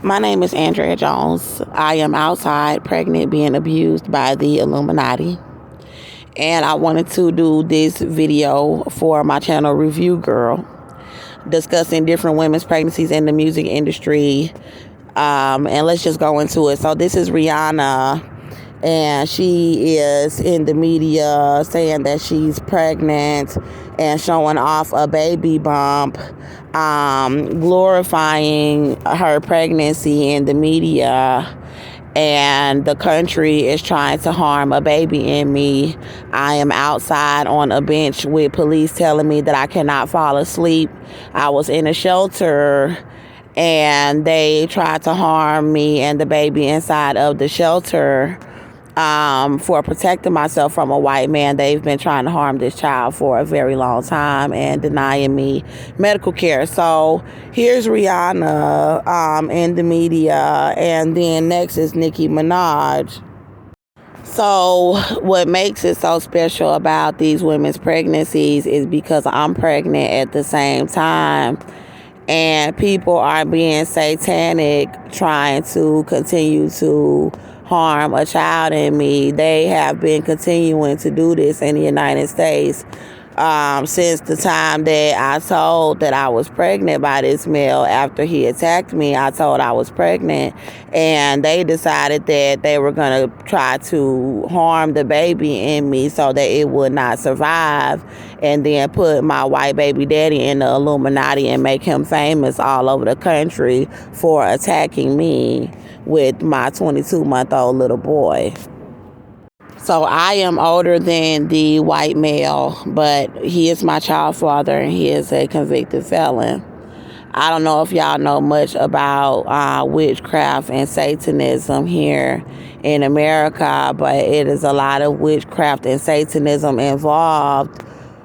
My name is Andrea Jones. I am outside, pregnant, being abused by the Illuminati. And I wanted to do this video for my channel, Review Girl, discussing different women's pregnancies in the music industry. And let's just go into it. So this is Rihanna, and she is in the media saying that she's pregnant and showing off a baby bump, glorifying her pregnancy in the media. And the country is trying to harm a baby in me. I am outside on a bench with police telling me that I cannot fall asleep. I was in a shelter and they tried to harm me and the baby inside of the shelter. For protecting myself from a white man. They've been trying to harm this child for a very long time and denying me medical care. So here's Rihanna in the media, and then next is Nicki Minaj. So what makes it so special about these women's pregnancies is because I'm pregnant at the same time, and people are being satanic trying to continue to harm a child in me. They have been continuing to do this in the United States since the time that I told that I was pregnant by this male. After he attacked me, I told I was pregnant, and they decided that they were going to try to harm the baby in me so that it would not survive, and then put my white baby daddy in the Illuminati and make him famous all over the country for attacking me with my 22-month-old little boy. So I am older than the white male, but he is my child father and he is a convicted felon. I don't know if y'all know much about witchcraft and Satanism here in America, but it is a lot of witchcraft and Satanism involved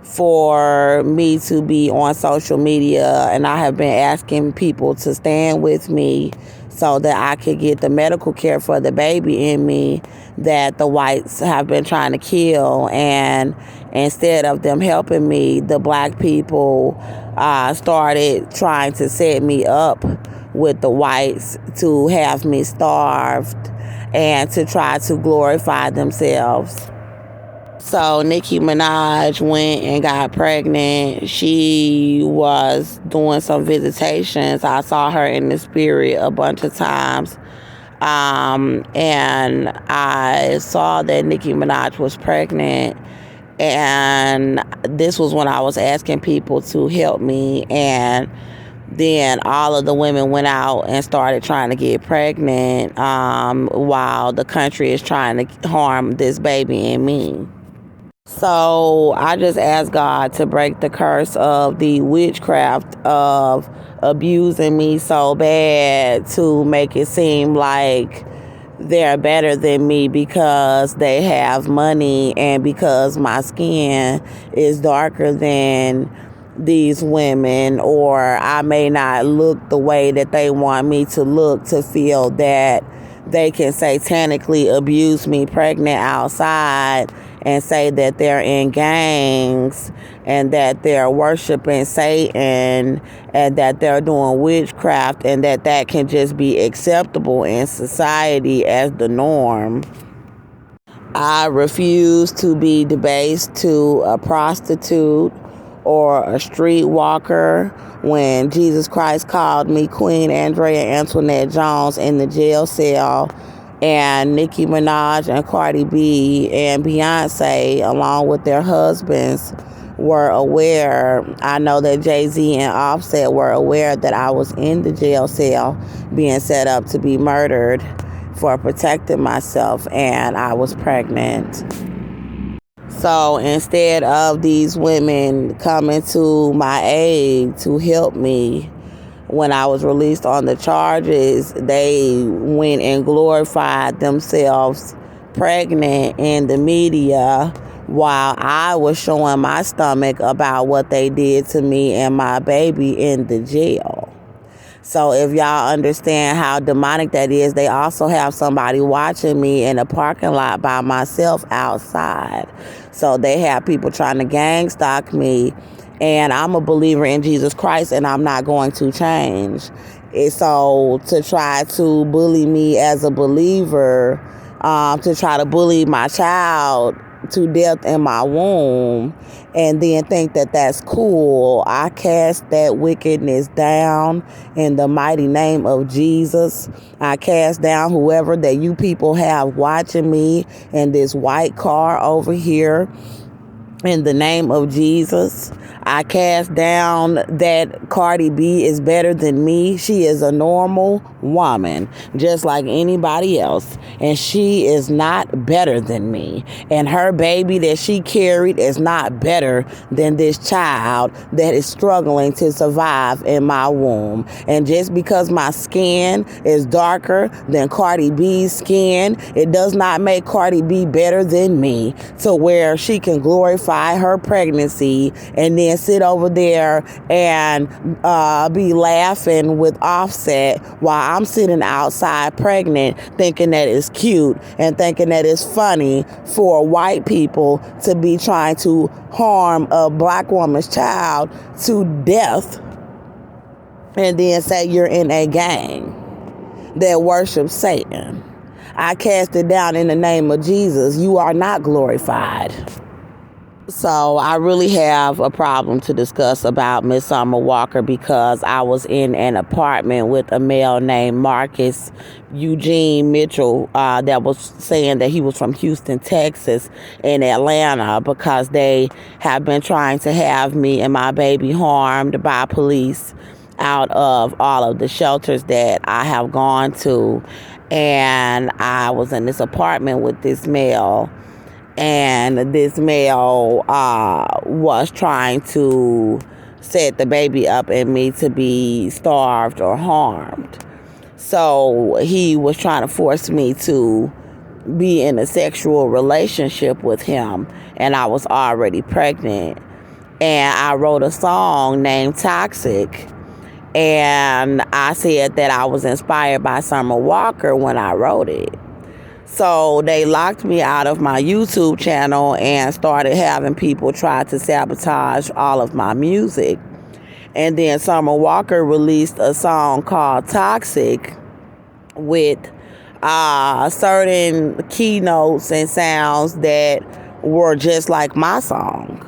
for me to be on social media, and I have been asking people to stand with me so that I could get the medical care for the baby in me that the whites have been trying to kill. And instead of them helping me, the black people started trying to set me up with the whites to have me starved and to try to glorify themselves. So Nicki Minaj went and got pregnant. She was doing some visitations. I saw her in the spirit a bunch of times. And I saw that Nicki Minaj was pregnant. And this was when I was asking people to help me. And then all of the women went out and started trying to get pregnant while the country is trying to harm this baby and me. So I just asked God to break the curse of the witchcraft of abusing me so bad to make it seem like they're better than me because they have money and because my skin is darker than these women, or I may not look the way that they want me to look, to feel that they can satanically abuse me pregnant outside and say that they're in gangs and that they're worshiping Satan and that they're doing witchcraft, and that can just be acceptable in society as the norm. I refuse to be debased to a prostitute or a streetwalker when Jesus Christ called me Queen Andrea Antoinette Jones in the jail cell. And Nicki Minaj and Cardi B and Beyonce, along with their husbands, were aware. I know that Jay-Z and Offset were aware that I was in the jail cell being set up to be murdered for protecting myself, and I was pregnant. So instead of these women coming to my aid to help me when I was released on the charges, they went and glorified themselves pregnant in the media while I was showing my stomach about what they did to me and my baby in the jail. So if y'all understand how demonic that is, they also have somebody watching me in a parking lot by myself outside. So they have people trying to gang stalk me. And I'm a believer in Jesus Christ, and I'm not going to change. And so to try to bully me as a believer, to try to bully my child to death in my womb, and then think that that's cool, I cast that wickedness down in the mighty name of Jesus. I cast down whoever that you people have watching me in this white car over here. In the name of Jesus, I cast down that Cardi B is better than me. She is a normal woman, just like anybody else. And she is not better than me. And her baby that she carried is not better than this child that is struggling to survive in my womb. And just because my skin is darker than Cardi B's skin, it does not make Cardi B better than me, to where she can glorify her pregnancy and then sit over there and be laughing with Offset while I'm sitting outside pregnant, thinking that it's cute and thinking that it's funny for white people to be trying to harm a black woman's child to death, and then say you're in a gang that worships Satan. I cast it down in the name of Jesus. You are not glorified. So I really have a problem to discuss about Miss Summer Walker, because I was in an apartment with a male named Marcus Eugene Mitchell that was saying that he was from Houston, Texas, in Atlanta, because they have been trying to have me and my baby harmed by police out of all of the shelters that I have gone to. And I was in this apartment with this male, and this male was trying to set the baby up and me to be starved or harmed. So he was trying to force me to be in a sexual relationship with him, and I was already pregnant. And I wrote a song named Toxic, and I said that I was inspired by Summer Walker when I wrote it. So they locked me out of my YouTube channel and started having people try to sabotage all of my music. And then Summer Walker released a song called Toxic with certain keynotes and sounds that were just like my song.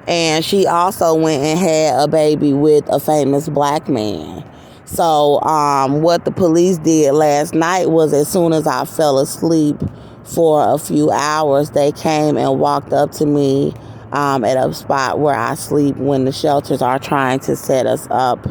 And she also went and had a baby with a famous black man. So what the police did last night was, as soon as I fell asleep for a few hours, they came and walked up to me at a spot where I sleep when the shelters are trying to set us up.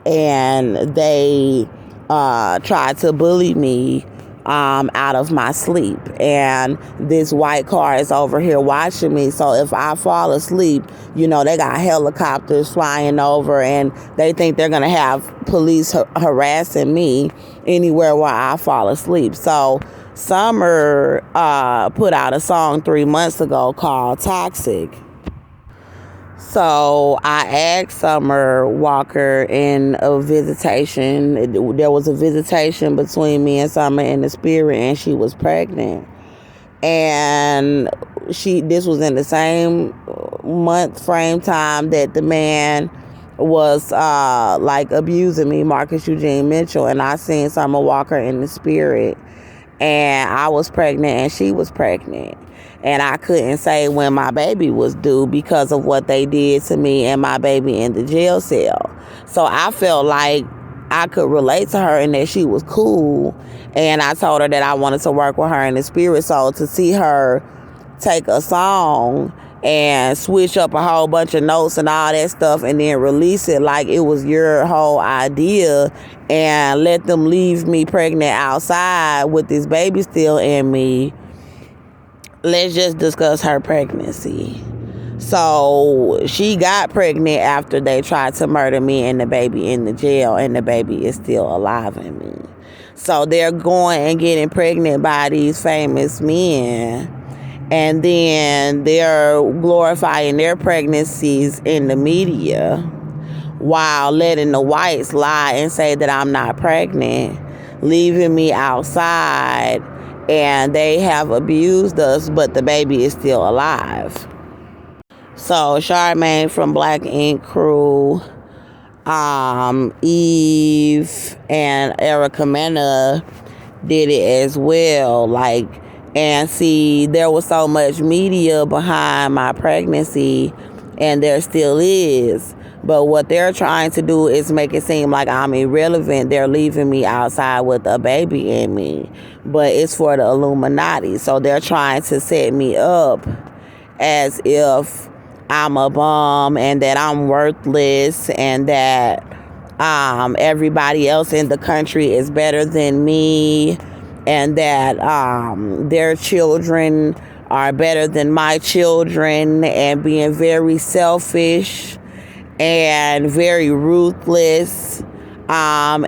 And they tried to bully me out of my sleep. And this white car is over here watching me. So if I fall asleep, they got helicopters flying over, and they think they're going to have police harassing me anywhere where I fall asleep. So Summer put out a song 3 months ago called Toxic. So I asked Summer Walker in a visitation. There was a visitation between me and Summer in the spirit, and she was pregnant. And this was in the same month frame time that the man was abusing me, Marcus Eugene Mitchell. And I seen Summer Walker in the spirit, and I was pregnant and she was pregnant. And I couldn't say when my baby was due because of what they did to me and my baby in the jail cell. So I felt like I could relate to her and that she was cool. And I told her that I wanted to work with her in the spirit. So to see her take a song and switch up a whole bunch of notes and all that stuff and then release it like it was your whole idea, and let them leave me pregnant outside with this baby still in me. Let's just discuss her pregnancy. So she got pregnant after they tried to murder me and the baby in the jail, and the baby is still alive in me. So they're going and getting pregnant by these famous men, and then they're glorifying their pregnancies in the media while letting the whites lie and say that I'm not pregnant, leaving me outside. And they have abused us, but the baby is still alive. So Charmaine from Black Ink Crew Eve and Erica Mena did it as well. Like, and see, there was so much media behind my pregnancy, and there still is. But what they're trying to do is make it seem like I'm irrelevant. They're leaving me outside with a baby in me. But it's for the Illuminati. So they're trying to set me up as if I'm a bum and that I'm worthless and that everybody else in the country is better than me and that their children are better than my children, and being very selfish and very ruthless. And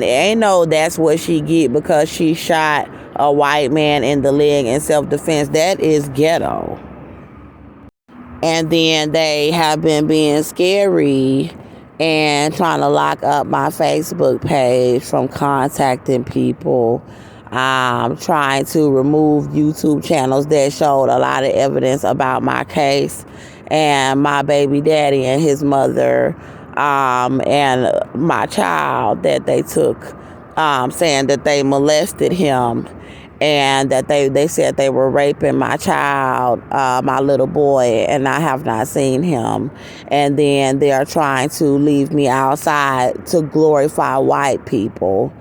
ain't no that's what she get because she shot a white man in the leg in self-defense. That is ghetto. And then they have been being scary and trying to lock up my Facebook page from contacting people. Trying to remove YouTube channels that showed a lot of evidence about my case and my baby daddy and his mother, and my child that they took, saying that they molested him and that they said they were raping my child, my little boy, and I have not seen him. And then they are trying to leave me outside to glorify white people,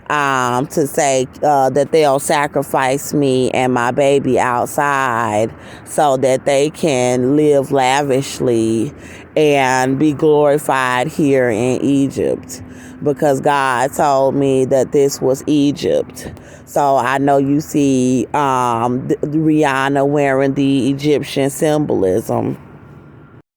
to say that they'll sacrifice me and my baby outside so that they can live lavishly and be glorified here in Egypt, because God told me that this was Egypt. So I know you see Rihanna wearing the Egyptian symbolism.